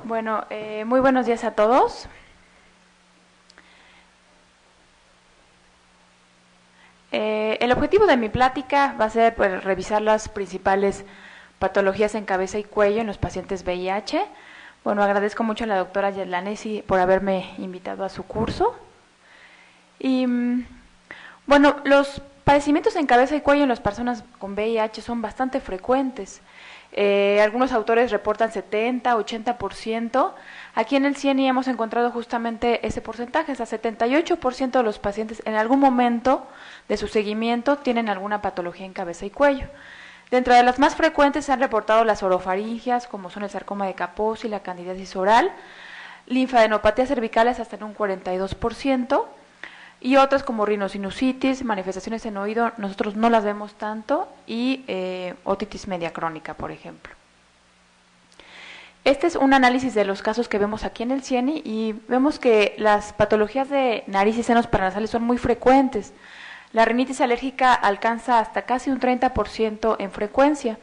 Bueno, muy buenos días a todos. El objetivo de mi plática va a ser revisar las principales patologías en cabeza y cuello en los pacientes VIH. Bueno, agradezco mucho a la doctora Yetlanesi por haberme invitado a su curso. Y bueno, los padecimientos en cabeza y cuello en las personas con VIH son bastante frecuentes. Algunos autores reportan 70, 80%. Aquí en el CIENI hemos encontrado justamente ese porcentaje, o sea, 78% de los pacientes en algún momento de su seguimiento tienen alguna patología en cabeza y cuello. Dentro de las más frecuentes se han reportado las orofaringias, como son el sarcoma de Kaposi, la candidiasis oral, linfadenopatías cervicales hasta en un 42%, y otras como rinosinusitis, manifestaciones en oído, nosotros no las vemos tanto, y otitis media crónica, por ejemplo. Este es un análisis de los casos que vemos aquí en el CIENI y vemos que las patologías de nariz y senos paranasales son muy frecuentes. La rinitis alérgica alcanza hasta casi un 30% en frecuencia.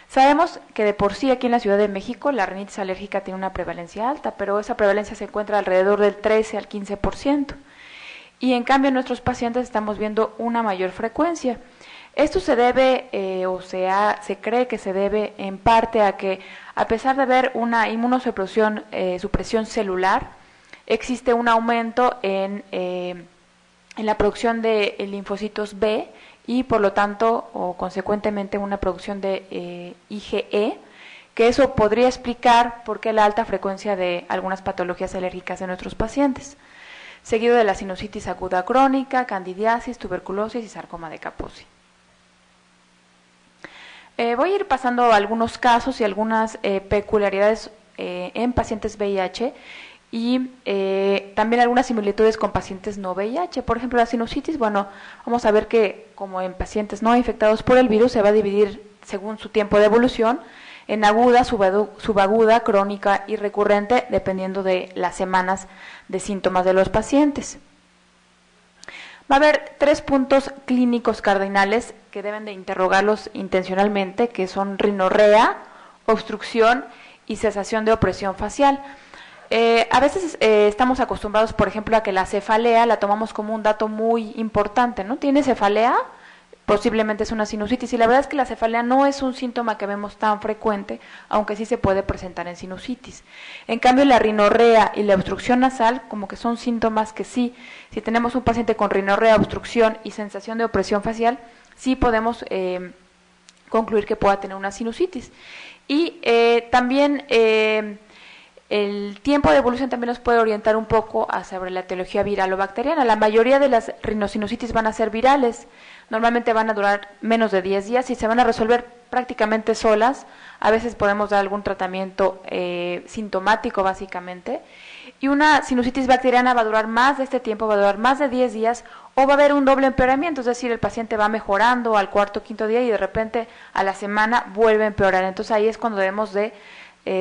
Sabemos que de por sí aquí en la Ciudad de México la rinitis alérgica tiene una prevalencia alta, pero esa prevalencia se encuentra alrededor del 13 al 15%. Y en cambio en nuestros pacientes estamos viendo una mayor frecuencia. Esto se debe, se cree que se debe en parte a que, a pesar de haber una inmunosupresión supresión celular, existe un aumento en la producción de linfocitos B y por lo tanto, o consecuentemente, una producción de IgE, que eso podría explicar por qué la alta frecuencia de algunas patologías alérgicas en nuestros pacientes, seguido de la sinusitis aguda crónica, candidiasis, tuberculosis y sarcoma de Kaposi. Voy a ir pasando algunos casos y algunas peculiaridades en pacientes VIH y también algunas similitudes con pacientes no VIH. Por ejemplo, la sinusitis, bueno, vamos a ver que como en pacientes no infectados por el virus se va a dividir según su tiempo de evolución en aguda, subaguda, crónica y recurrente, dependiendo de las semanas de síntomas de los pacientes. Va a haber 3 puntos clínicos cardinales que deben de interrogarlos intencionalmente, que son rinorrea, obstrucción y cesación de opresión facial. A veces estamos acostumbrados, por ejemplo, a que la cefalea la tomamos como un dato muy importante, ¿no? ¿Tiene cefalea? Posiblemente es una sinusitis, y la verdad es que la cefalea no es un síntoma que vemos tan frecuente, aunque sí se puede presentar en sinusitis. En cambio, la rinorrea y la obstrucción nasal, como que son síntomas que sí, si tenemos un paciente con rinorrea, obstrucción y sensación de opresión facial, sí podemos concluir que pueda tener una sinusitis. Y también el tiempo de evolución también nos puede orientar un poco sobre la etiología viral o bacteriana. La mayoría de las rinosinusitis van a ser virales, normalmente van a durar menos de 10 días y se van a resolver prácticamente solas. A veces podemos dar algún tratamiento sintomático básicamente. Y una sinusitis bacteriana va a durar más de este tiempo, va a durar más de 10 días, o va a haber un doble empeoramiento, es decir, el paciente va mejorando al cuarto o quinto día y de repente a la semana vuelve a empeorar. Entonces ahí es cuando debemos de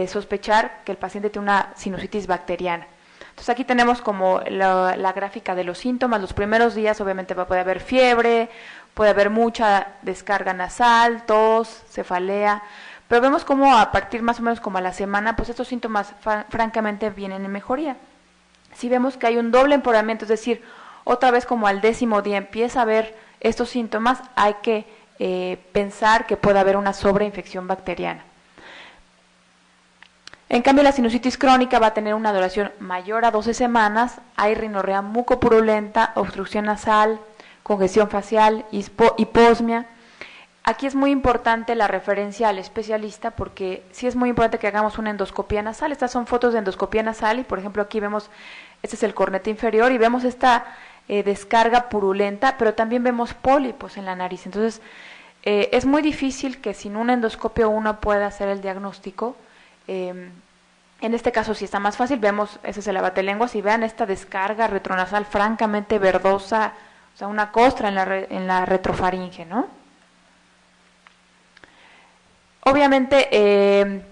sospechar que el paciente tiene una sinusitis bacteriana. Entonces aquí tenemos como la gráfica de los síntomas. Los primeros días obviamente puede haber fiebre, puede haber mucha descarga nasal, tos, cefalea, pero vemos como a partir más o menos como a la semana, pues estos síntomas francamente vienen en mejoría. Si vemos que hay un doble empeoramiento, es decir, otra vez como al 10º día empieza a haber estos síntomas, hay que pensar que puede haber una sobreinfección bacteriana. En cambio, la sinusitis crónica va a tener una duración mayor a 12 semanas, hay rinorrea mucopurulenta, obstrucción nasal, congestión facial, hiposmia. Aquí es muy importante la referencia al especialista porque sí es muy importante que hagamos una endoscopía nasal. Estas son fotos de endoscopía nasal y, por ejemplo, aquí vemos, este es el cornete inferior y vemos esta descarga purulenta, pero también vemos pólipos en la nariz. Entonces, es muy difícil que sin un endoscopio uno pueda hacer el diagnóstico. En este caso sí está más fácil, vemos, ese es el abatelenguas, y vean esta descarga retronasal francamente verdosa, o sea, una costra en la retrofaringe, ¿no? Obviamente,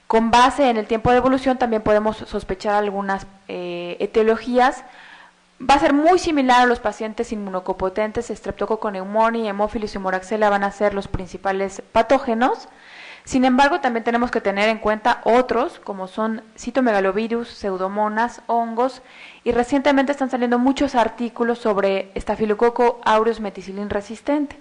con base en el tiempo de evolución también podemos sospechar algunas etiologías. Va a ser muy similar a los pacientes inmunocopotentes. Streptococcus pneumoniae, Haemophilus y Moraxella van a ser los principales patógenos. Sin embargo, también tenemos que tener en cuenta otros, como son citomegalovirus, pseudomonas, hongos, y recientemente están saliendo muchos artículos sobre Staphylococcus aureus methicillin resistente,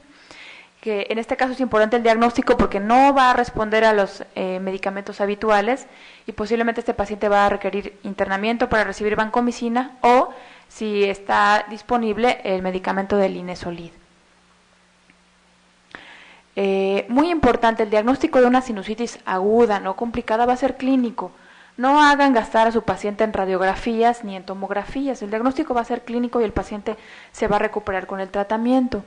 que en este caso es importante el diagnóstico porque no va a responder a los medicamentos habituales y posiblemente este paciente va a requerir internamiento para recibir vancomicina o, si está disponible, el medicamento del Linezolid. Muy importante, el diagnóstico de una sinusitis aguda, no complicada, va a ser clínico. No hagan gastar a su paciente en radiografías ni en tomografías. El diagnóstico va a ser clínico y el paciente se va a recuperar con el tratamiento.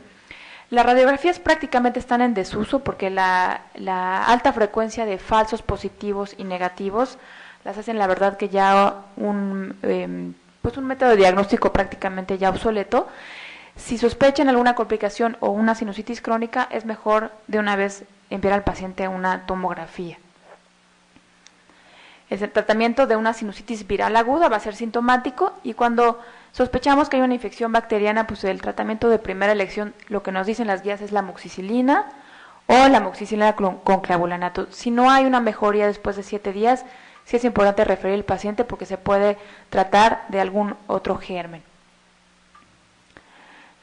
Las radiografías prácticamente están en desuso porque la alta frecuencia de falsos positivos y negativos las hacen, la verdad, que ya un método de diagnóstico prácticamente ya obsoleto. Si sospechan alguna complicación o una sinusitis crónica, es mejor de una vez enviar al paciente a una tomografía. El tratamiento de una sinusitis viral aguda va a ser sintomático y cuando sospechamos que hay una infección bacteriana, pues el tratamiento de primera elección, lo que nos dicen las guías, es la amoxicilina o la amoxicilina con clavulanato. Si no hay una mejoría después de 7 días, sí es importante referir al paciente porque se puede tratar de algún otro germen.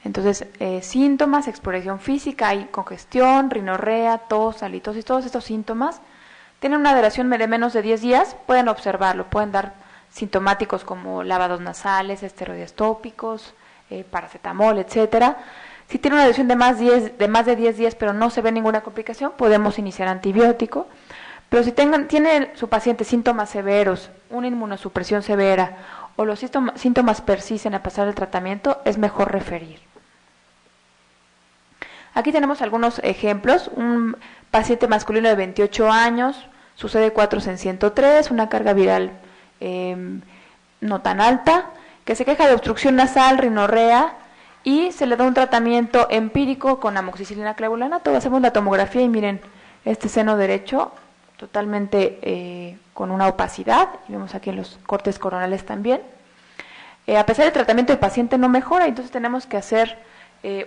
Entonces, síntomas, exploración física, hay congestión, rinorrea, tos, halitosis, todos estos síntomas tienen una duración de menos de 10 días, pueden observarlo, pueden dar sintomáticos como lavados nasales, esteroides tópicos, paracetamol, etcétera. Si tiene una duración de más de 10 días pero no se ve ninguna complicación, podemos iniciar antibiótico. Pero si tiene su paciente síntomas severos, una inmunosupresión severa o los síntomas persisten a pasar el tratamiento, es mejor referir. Aquí tenemos algunos ejemplos. Un paciente masculino de 28 años, su CD4 en 103, una carga viral no tan alta, que se queja de obstrucción nasal, rinorrea, y se le da un tratamiento empírico con amoxicilina clavulanato. Hacemos la tomografía y miren, este seno derecho totalmente con una opacidad, y vemos aquí en los cortes coronales también. A pesar del tratamiento, el paciente no mejora, entonces tenemos que hacer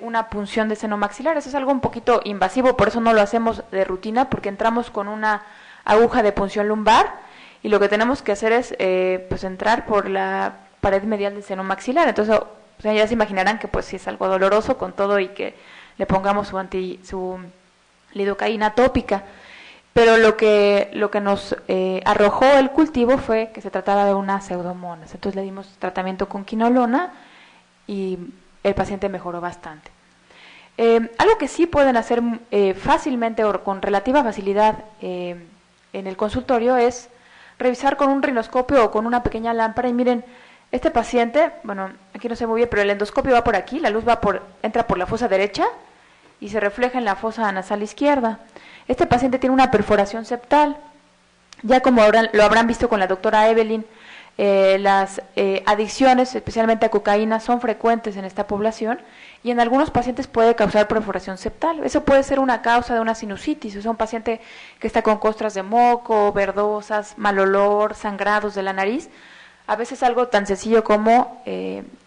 una punción de seno maxilar. Eso es algo un poquito invasivo, por eso no lo hacemos de rutina, porque entramos con una aguja de punción lumbar y lo que tenemos que hacer es pues entrar por la pared medial del seno maxilar. Entonces, o sea, ya se imaginarán que pues sí es algo doloroso con todo y que le pongamos su lidocaína tópica. Pero lo que nos arrojó el cultivo fue que se trataba de una pseudomonas. Entonces le dimos tratamiento con quinolona y el paciente mejoró bastante. Algo que sí pueden hacer fácilmente o con relativa facilidad en el consultorio es revisar con un rinoscopio o con una pequeña lámpara y miren, este paciente, bueno, aquí no se ve muy bien, pero el endoscopio va por aquí, la luz entra por la fosa derecha y se refleja en la fosa nasal izquierda. Este paciente tiene una perforación septal. Ya como lo habrán visto con la doctora Evelyn, las adicciones, especialmente a cocaína, son frecuentes en esta población y en algunos pacientes puede causar perforación septal. Eso puede ser una causa de una sinusitis, o sea, un paciente que está con costras de moco, verdosas, mal olor, sangrados de la nariz. A veces algo tan sencillo como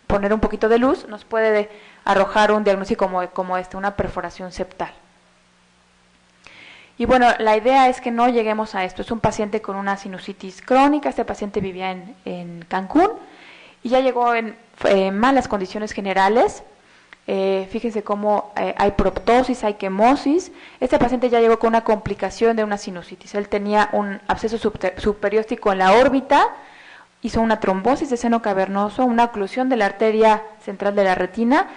poner un poquito de luz nos puede arrojar un diagnóstico como este, una perforación septal. Y bueno, la idea es que no lleguemos a esto. Es un paciente con una sinusitis crónica. Este paciente vivía en Cancún y ya llegó en malas condiciones generales. Fíjense cómo hay proptosis, hay quemosis. Este paciente ya llegó con una complicación de una sinusitis. Él tenía un absceso subperióstico en la órbita, hizo una trombosis de seno cavernoso, una oclusión de la arteria central de la retina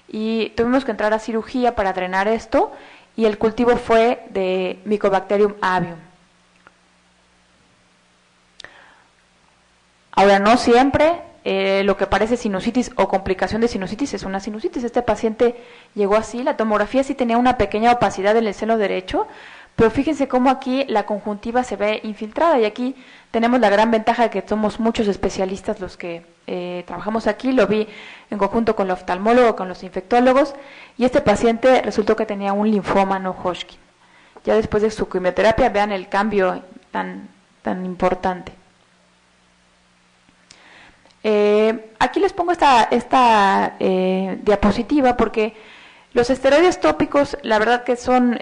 y tuvimos que entrar a cirugía para drenar esto. Y el cultivo fue de Mycobacterium avium. Ahora, no siempre lo que parece sinusitis o complicación de sinusitis es una sinusitis. Este paciente llegó así, la tomografía sí tenía una pequeña opacidad en el seno derecho, pero fíjense cómo aquí la conjuntiva se ve infiltrada y aquí tenemos la gran ventaja de que somos muchos especialistas los que trabajamos aquí. Lo vi en conjunto con el oftalmólogo, con los infectólogos, y este paciente resultó que tenía un linfoma no Hodgkin. Ya después de su quimioterapia, vean el cambio tan importante. Aquí les pongo esta diapositiva porque Los esteroides tópicos, la verdad que son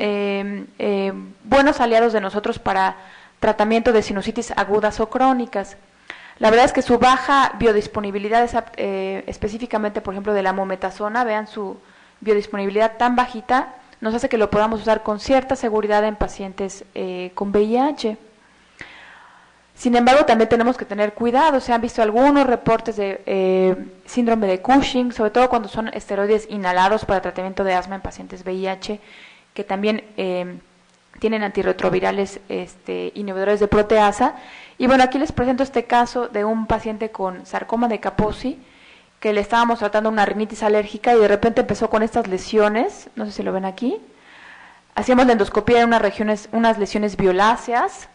buenos aliados de nosotros para tratamiento de sinusitis agudas o crónicas. La verdad es que su baja biodisponibilidad, específicamente, por ejemplo, de la mometasona, vean su biodisponibilidad tan bajita, nos hace que lo podamos usar con cierta seguridad en pacientes con VIH. Sin embargo, también tenemos que tener cuidado. Se han visto algunos reportes de síndrome de Cushing, sobre todo cuando son esteroides inhalados para tratamiento de asma en pacientes VIH, que también tienen antirretrovirales inhibidores de proteasa. Y bueno, aquí les presento este caso de un paciente con sarcoma de Kaposi, que le estábamos tratando una rinitis alérgica y de repente empezó con estas lesiones, no sé si lo ven aquí. Hacíamos la endoscopía en unas lesiones violáceas.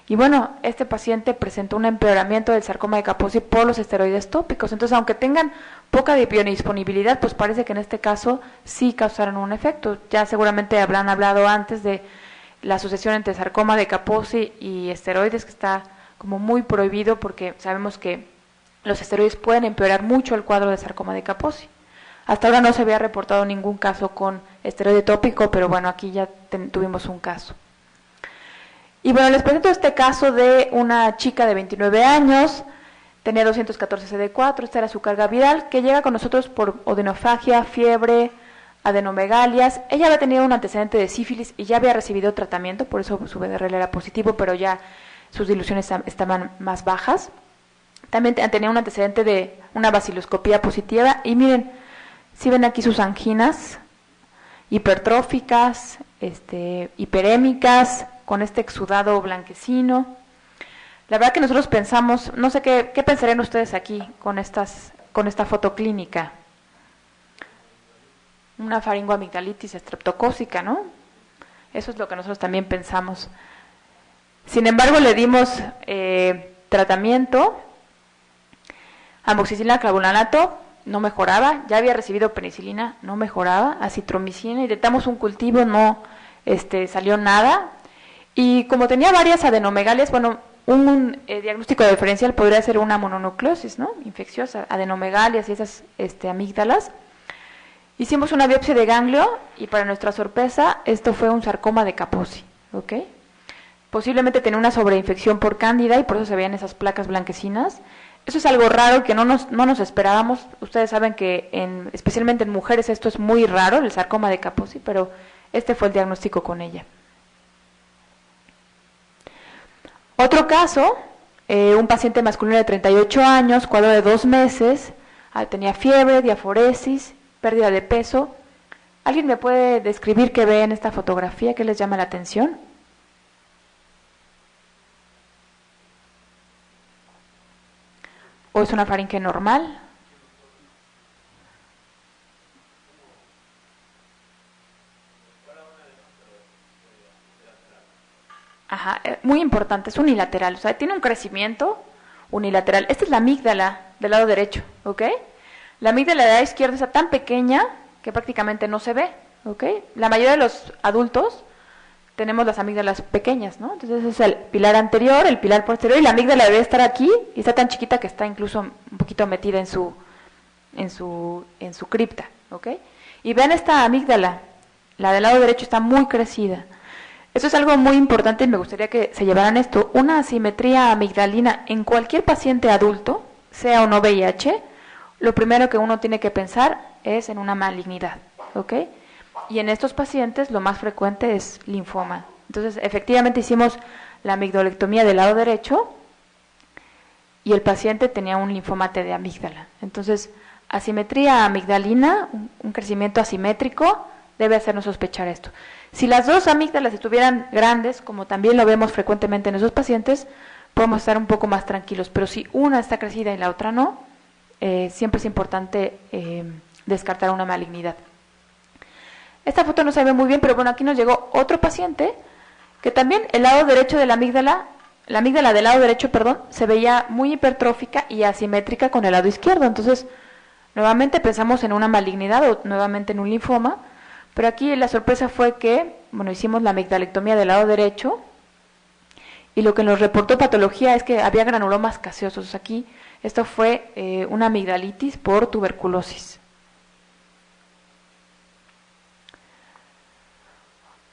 Y bueno, este paciente presentó un empeoramiento del sarcoma de Kaposi por los esteroides tópicos. Entonces, aunque tengan poca biodisponibilidad, pues parece que en este caso sí causaron un efecto. Ya seguramente habrán hablado antes de la asociación entre sarcoma de Kaposi y esteroides, que está como muy prohibido porque sabemos que los esteroides pueden empeorar mucho el cuadro de sarcoma de Kaposi. Hasta ahora no se había reportado ningún caso con esteroide tópico, pero bueno, aquí ya tuvimos un caso. Y bueno, les presento este caso de una chica de 29 años, tenía 214 CD4, esta era su carga viral, que llega con nosotros por odinofagia, fiebre, adenomegalias. Ella había tenido un antecedente de sífilis y ya había recibido tratamiento, por eso su VDRL era positivo, pero ya sus diluciones estaban más bajas. También tenía un antecedente de una baciloscopía positiva y miren, si ven aquí sus anginas hipertróficas, hiperémicas, con este exudado blanquecino. La verdad que nosotros pensamos, no sé qué pensarían ustedes aquí con esta foto clínica. Una faringoamigdalitis estreptocócica, ¿no? Eso es lo que nosotros también pensamos. Sin embargo, le dimos tratamiento, amoxicilina clavulanato, no mejoraba, ya había recibido penicilina, no mejoraba, acitromicina, intentamos un cultivo, no salió nada. Y como tenía varias adenomegalias, bueno, un diagnóstico diferencial podría ser una mononucleosis, ¿no? Infecciosa, adenomegalias y esas amígdalas. Hicimos una biopsia de ganglio y para nuestra sorpresa, esto fue un sarcoma de Kaposi, ¿ok? Posiblemente tenía una sobreinfección por cándida y por eso se veían esas placas blanquecinas. Eso es algo raro que no nos esperábamos. Ustedes saben que especialmente en mujeres esto es muy raro, el sarcoma de Kaposi, pero este fue el diagnóstico con ella. Otro caso, un paciente masculino de 38 años, cuadro de 2 meses, tenía fiebre, diaforesis, pérdida de peso. ¿Alguien me puede describir qué ve en esta fotografía? ¿Qué les llama la atención? ¿O es una faringe normal? Ajá, muy importante, es unilateral, o sea, tiene un crecimiento unilateral. Esta es la amígdala del lado derecho, ¿ok? La amígdala del lado izquierdo está tan pequeña que prácticamente no se ve, ¿ok? La mayoría de los adultos tenemos las amígdalas pequeñas, ¿no? Entonces ese es el pilar anterior, el pilar posterior, y la amígdala debe estar aquí, y está tan chiquita que está incluso un poquito metida en su cripta, ¿ok? Y vean esta amígdala, la del lado derecho está muy crecida. Eso es algo muy importante y me gustaría que se llevaran esto. Una asimetría amigdalina en cualquier paciente adulto, sea o no VIH, lo primero que uno tiene que pensar es en una malignidad, ¿ok? Y en estos pacientes lo más frecuente es linfoma. Entonces, efectivamente hicimos la amigdalectomía del lado derecho y el paciente tenía un linfoma T de amígdala. Entonces, asimetría amigdalina, un crecimiento asimétrico, debe hacernos sospechar esto. Si las dos amígdalas estuvieran grandes, como también lo vemos frecuentemente en esos pacientes, podemos estar un poco más tranquilos, pero si una está crecida y la otra no, siempre es importante descartar una malignidad. Esta foto no se ve muy bien, pero bueno, aquí nos llegó otro paciente que también el lado derecho de la amígdala del lado derecho, perdón, se veía muy hipertrófica y asimétrica con el lado izquierdo. Entonces, nuevamente pensamos en una malignidad o nuevamente en un linfoma, pero aquí la sorpresa fue que, bueno, hicimos la amigdalectomía del lado derecho y lo que nos reportó patología es que había granulomas caseosos. Aquí, esto fue una amigdalitis por tuberculosis.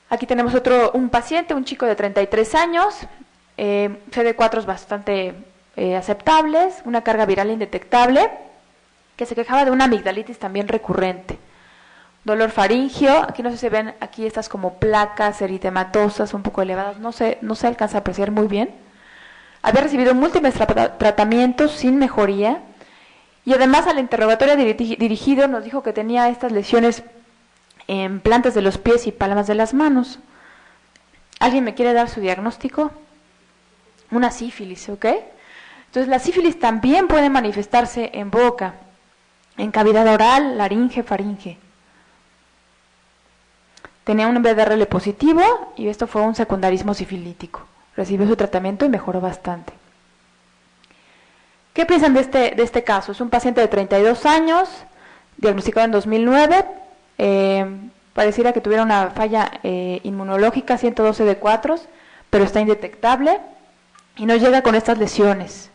Aquí tenemos un paciente, un chico de 33 años, CD4 bastante aceptables, una carga viral indetectable, que se quejaba de una amigdalitis también recurrente. Dolor faringio, aquí no sé si ven, aquí estas como placas eritematosas un poco elevadas, no se alcanza a apreciar muy bien. Había recibido múltiples tratamientos sin mejoría y además al interrogatorio dirigido nos dijo que tenía estas lesiones en plantas de los pies y palmas de las manos. ¿Alguien me quiere dar su diagnóstico? Una sífilis, ¿ok? Entonces la sífilis también puede manifestarse en boca, en cavidad oral, laringe, faringe. Tenía un BDRL positivo y esto fue un secundarismo sifilítico. Recibió su tratamiento y mejoró bastante. ¿Qué piensan de este caso? Es un paciente de 32 años, diagnosticado en 2009, pareciera que tuviera una falla inmunológica, 112 de 4, pero está indetectable y no llega con estas lesiones.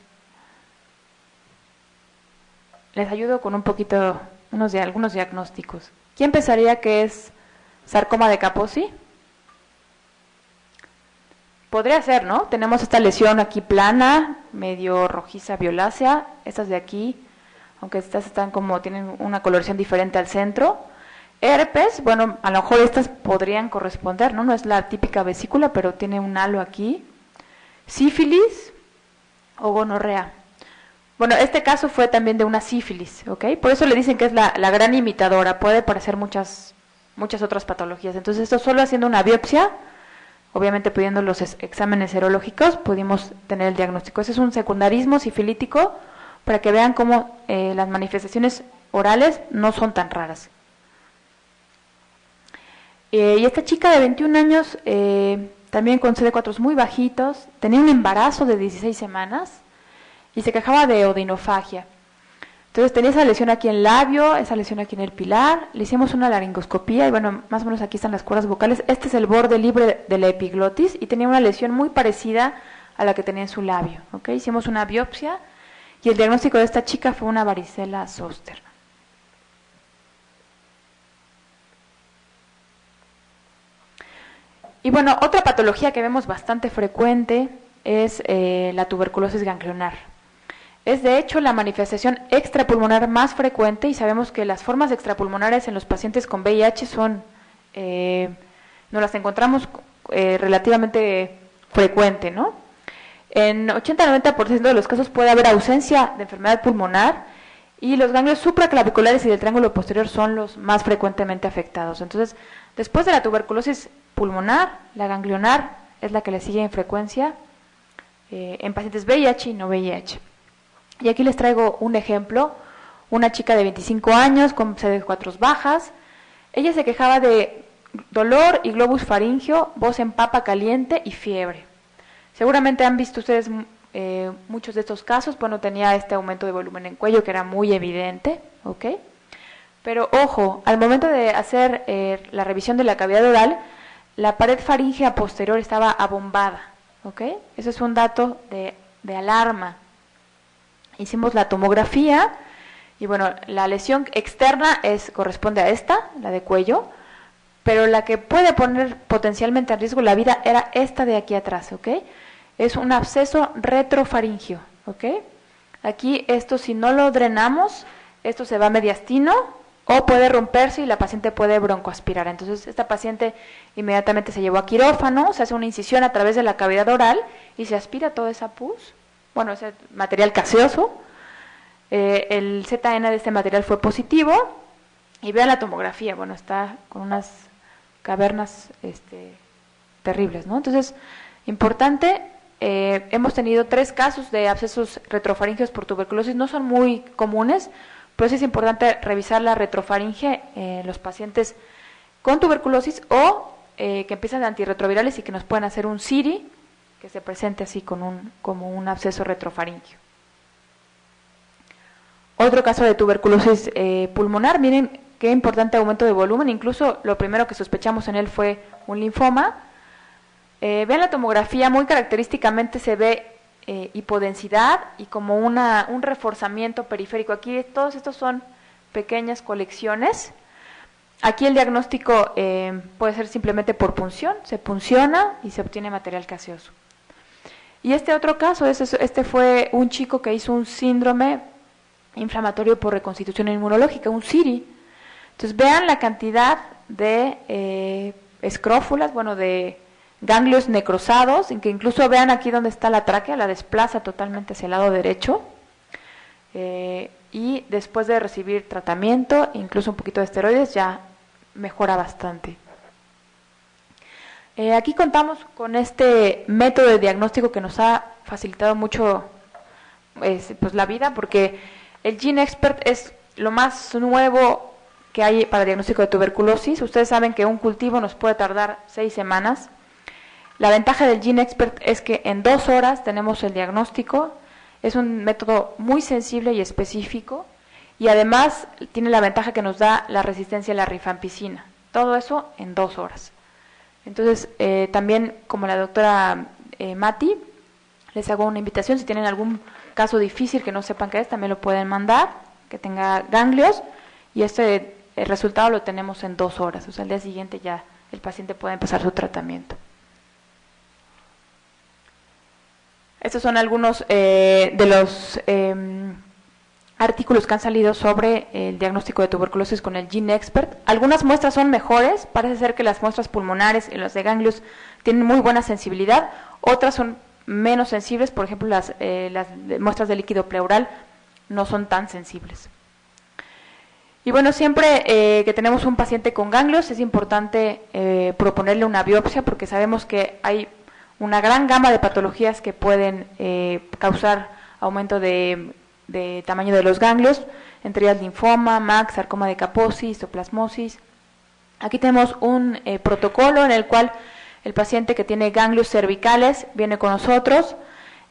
Les ayudo con un poquito, algunos diagnósticos. ¿Quién pensaría que es sarcoma de Kaposi? Podría ser, ¿no? Tenemos esta lesión aquí plana, medio rojiza violácea, estas de aquí, aunque estas tienen una coloración diferente al centro. Herpes, bueno, a lo mejor estas podrían corresponder, ¿no? No es la típica vesícula, pero tiene un halo aquí. Sífilis o gonorrea. Bueno, este caso fue también de una sífilis, ¿ok? Por eso le dicen que es la gran imitadora, puede parecer muchas otras patologías. Entonces, esto solo haciendo una biopsia, obviamente pidiendo los exámenes serológicos, pudimos tener el diagnóstico. Ese es un secundarismo sifilítico para que vean cómo las manifestaciones orales no son tan raras. Y esta chica de 21 años, también con CD4 muy bajitos, tenía un embarazo de 16 semanas y se quejaba de odinofagia. Entonces tenía esa lesión aquí en el labio, esa lesión aquí en el pilar, le hicimos una laringoscopía y bueno, más o menos aquí están las cuerdas vocales. Este es el borde libre de la epiglotis y tenía una lesión muy parecida a la que tenía en su labio. ¿Okay? Hicimos una biopsia y el diagnóstico de esta chica fue una varicela zoster. Y bueno, otra patología que vemos bastante frecuente es la tuberculosis ganglionar. Es de hecho la manifestación extrapulmonar más frecuente y sabemos que las formas extrapulmonares en los pacientes con VIH nos las encontramos relativamente frecuente, ¿no? En 80-90% de los casos puede haber ausencia de enfermedad pulmonar y los ganglios supraclaviculares y del triángulo posterior son los más frecuentemente afectados. Entonces, después de la tuberculosis pulmonar, la ganglionar es la que le sigue en frecuencia en pacientes VIH y no VIH. Y aquí les traigo un ejemplo, una chica de 25 años con CD4 bajas. Ella se quejaba de dolor y globus faríngeo, voz en papa caliente y fiebre. Seguramente han visto ustedes muchos de estos casos, bueno, tenía este aumento de volumen en cuello que era muy evidente, ¿ok? Pero ojo, al momento de hacer la revisión de la cavidad oral, la pared faríngea posterior estaba abombada, ¿ok? Eso es un dato de alarma. Hicimos la tomografía y bueno, la lesión externa corresponde a esta, la de cuello, pero la que puede poner potencialmente en riesgo la vida era esta de aquí atrás, ¿ok? Es un absceso retrofaringio, ¿ok? Aquí esto si no lo drenamos, esto se va a mediastino o puede romperse y la paciente puede broncoaspirar. Entonces esta paciente inmediatamente se llevó a quirófano, se hace una incisión a través de la cavidad oral y se aspira toda esa pus. Bueno, ese material gaseoso, el ZN de este material fue positivo y vean la tomografía, bueno, está con unas cavernas terribles, ¿no? Entonces, importante, hemos tenido 3 casos de abscesos retrofaringeos por tuberculosis, no son muy comunes, pero sí es importante revisar la retrofaringe en los pacientes con tuberculosis o que empiezan de antirretrovirales y que nos pueden hacer un CIRI, que se presente así como un absceso retrofaríngeo. Otro caso de tuberculosis pulmonar, miren qué importante aumento de volumen, incluso lo primero que sospechamos en él fue un linfoma. Vean la tomografía, muy característicamente se ve hipodensidad y como un reforzamiento periférico. Aquí todos estos son pequeñas colecciones Aquí el diagnóstico puede ser simplemente por punción, se punciona y se obtiene material gaseoso. Y este otro caso, este fue un chico que hizo un síndrome inflamatorio por reconstitución inmunológica, un SIRI. Entonces vean la cantidad de escrófulas, bueno, de ganglios necrosados, en que incluso vean aquí donde está la tráquea, la desplaza totalmente hacia el lado derecho. Y después de recibir tratamiento, incluso un poquito de esteroides, ya mejora bastante. Aquí contamos con este método de diagnóstico que nos ha facilitado mucho pues la vida, porque el GeneXpert es lo más nuevo que hay para diagnóstico de tuberculosis. Ustedes saben que un cultivo nos puede tardar 6 semanas. La ventaja del GeneXpert es que en 2 horas tenemos el diagnóstico. Es un método muy sensible y específico, y además tiene la ventaja que nos da la resistencia a la rifampicina. Todo eso en 2 horas. Entonces, también como la doctora Mati, les hago una invitación, si tienen algún caso difícil que no sepan qué es, también lo pueden mandar, que tenga ganglios, y el resultado lo tenemos en 2 horas, o sea, al día siguiente ya el paciente puede empezar su tratamiento. Estos son algunos de los artículos que han salido sobre el diagnóstico de tuberculosis con el GeneXpert. Algunas muestras son mejores, parece ser que las muestras pulmonares y las de ganglios tienen muy buena sensibilidad, otras son menos sensibles, por ejemplo las muestras de líquido pleural no son tan sensibles. Y bueno, siempre que tenemos un paciente con ganglios es importante proponerle una biopsia, porque sabemos que hay una gran gama de patologías que pueden causar aumento de tamaño de los ganglios, entre ellas linfoma, MAC, sarcoma de Kaposi, histoplasmosis. Aquí tenemos un protocolo en el cual el paciente que tiene ganglios cervicales viene con nosotros,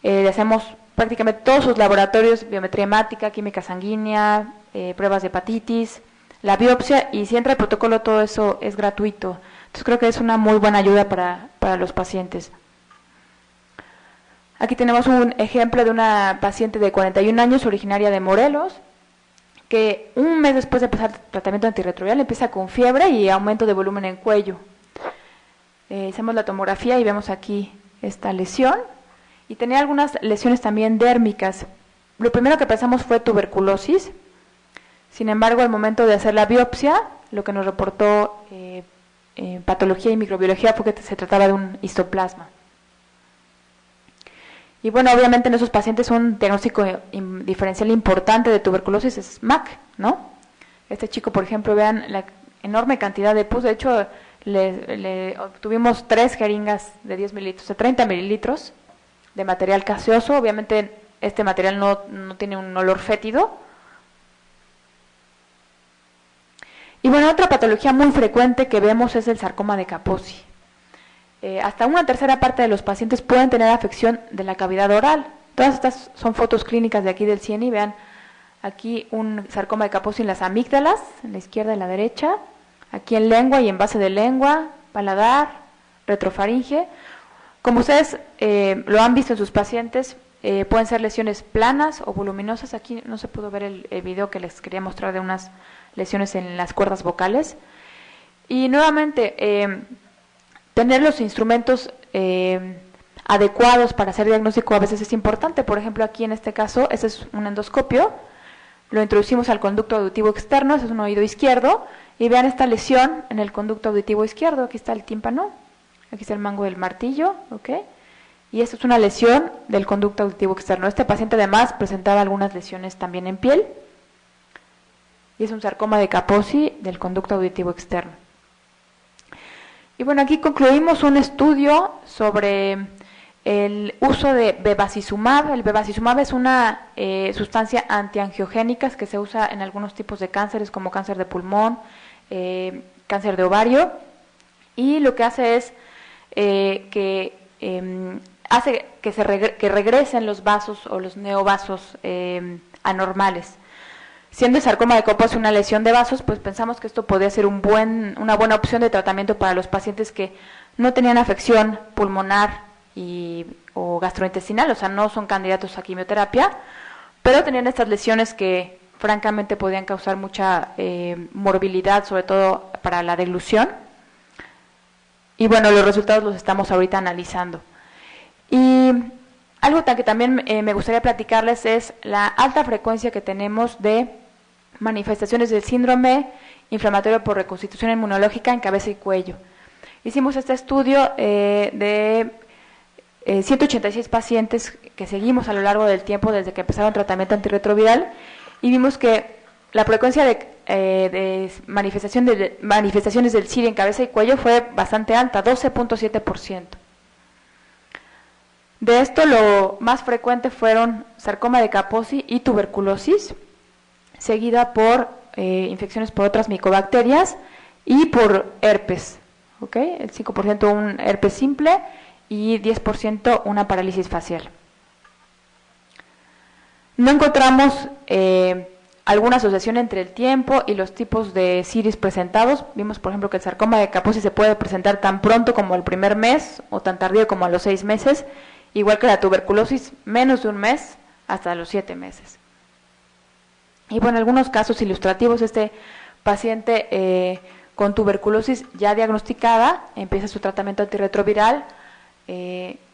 le hacemos prácticamente todos sus laboratorios, biometría hemática, química sanguínea, pruebas de hepatitis, la biopsia, y si entra el protocolo todo eso es gratuito. Entonces creo que es una muy buena ayuda para los pacientes. Aquí tenemos un ejemplo de una paciente de 41 años, originaria de Morelos, que un mes después de empezar el tratamiento antirretroviral empieza con fiebre y aumento de volumen en cuello. Hacemos la tomografía y vemos aquí esta lesión, y tenía algunas lesiones también dérmicas. Lo primero que pensamos fue tuberculosis, sin embargo, al momento de hacer la biopsia, lo que nos reportó patología y microbiología fue que se trataba de un histoplasma. Y bueno, obviamente en esos pacientes un diagnóstico diferencial importante de tuberculosis es MAC, ¿no? Este chico, por ejemplo, vean la enorme cantidad de pus. De hecho, le obtuvimos 3 jeringas de 10 mililitros, de 30 mililitros de material gaseoso. Obviamente este material no tiene un olor fétido. Y bueno, otra patología muy frecuente que vemos es el sarcoma de Kaposi. Hasta una tercera parte de los pacientes pueden tener afección de la cavidad oral. Todas estas son fotos clínicas de aquí del CIENI. Vean aquí un sarcoma de Kaposi en las amígdalas, en la izquierda y la derecha, aquí en lengua y en base de lengua, paladar, retrofaringe. Como ustedes lo han visto en sus pacientes, pueden ser lesiones planas o voluminosas. Aquí no se pudo ver el video que les quería mostrar de unas lesiones en las cuerdas vocales. Y nuevamente, tener los instrumentos adecuados para hacer diagnóstico a veces es importante. Por ejemplo, aquí en este caso, este es un endoscopio, lo introducimos al conducto auditivo externo, ese es un oído izquierdo, y vean esta lesión en el conducto auditivo izquierdo. Aquí está el tímpano, aquí está el mango del martillo, ¿ok? Y esta es una lesión del conducto auditivo externo. Este paciente además presentaba algunas lesiones también en piel, y es un sarcoma de Kaposi del conducto auditivo externo. Y bueno, aquí concluimos un estudio sobre el uso de bevacizumab. El bevacizumab es una sustancia antiangiogénica que se usa en algunos tipos de cánceres, como cáncer de pulmón, cáncer de ovario, y lo que hace es que regresen los vasos o los neovasos anormales. Siendo el sarcoma de Kaposi una lesión de vasos, pues pensamos que esto podría ser una buena opción de tratamiento para los pacientes que no tenían afección pulmonar o gastrointestinal, o sea, no son candidatos a quimioterapia, pero tenían estas lesiones que francamente podían causar mucha morbilidad, sobre todo para la deglución. Y bueno, los resultados los estamos ahorita analizando. Y algo que también me gustaría platicarles es la alta frecuencia que tenemos de manifestaciones del síndrome inflamatorio por reconstitución inmunológica en cabeza y cuello. Hicimos este estudio de 186 pacientes que seguimos a lo largo del tiempo desde que empezaron tratamiento antirretroviral y vimos que la frecuencia de manifestaciones del SIRI en cabeza y cuello fue bastante alta, 12.7%. De esto lo más frecuente fueron sarcoma de Kaposi y tuberculosis, seguida por infecciones por otras micobacterias y por herpes, ¿okay? El 5% un herpes simple y 10% una parálisis facial. No encontramos alguna asociación entre el tiempo y los tipos de SIRIs presentados. Vimos, por ejemplo, que el sarcoma de Kaposi se puede presentar tan pronto como el primer mes o tan tardío como a los 6 meses, igual que la tuberculosis, menos de un mes hasta los 7 meses. Y bueno, algunos casos ilustrativos, este paciente con tuberculosis ya diagnosticada, empieza su tratamiento antirretroviral,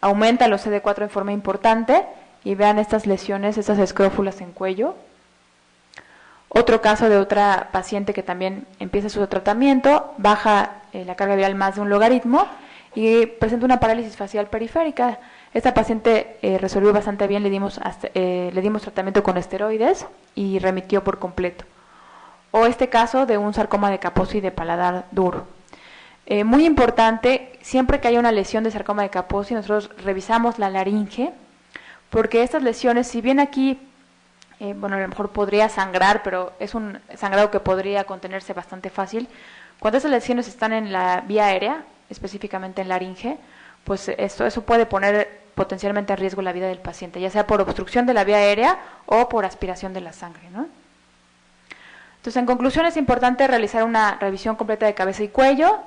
aumenta los CD4 en forma importante y vean estas lesiones, estas escrófulas en cuello. Otro caso de otra paciente que también empieza su tratamiento, baja la carga viral más de un logaritmo y presenta una parálisis facial periférica. Esta paciente resolvió bastante bien, le dimos tratamiento con esteroides y remitió por completo. O este caso de un sarcoma de Kaposi de paladar duro. Muy importante, siempre que haya una lesión de sarcoma de Kaposi, nosotros revisamos la laringe, porque estas lesiones, si bien aquí, bueno, a lo mejor podría sangrar, pero es un sangrado que podría contenerse bastante fácil, cuando esas lesiones están en la vía aérea, específicamente en laringe, pues eso puede poner potencialmente en riesgo la vida del paciente, ya sea por obstrucción de la vía aérea o por aspiración de la sangre, ¿no? Entonces, en conclusión, es importante realizar una revisión completa de cabeza y cuello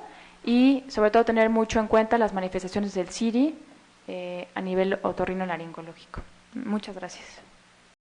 y, sobre todo, tener mucho en cuenta las manifestaciones del SIRI a nivel otorrinolaringológico. Muchas gracias.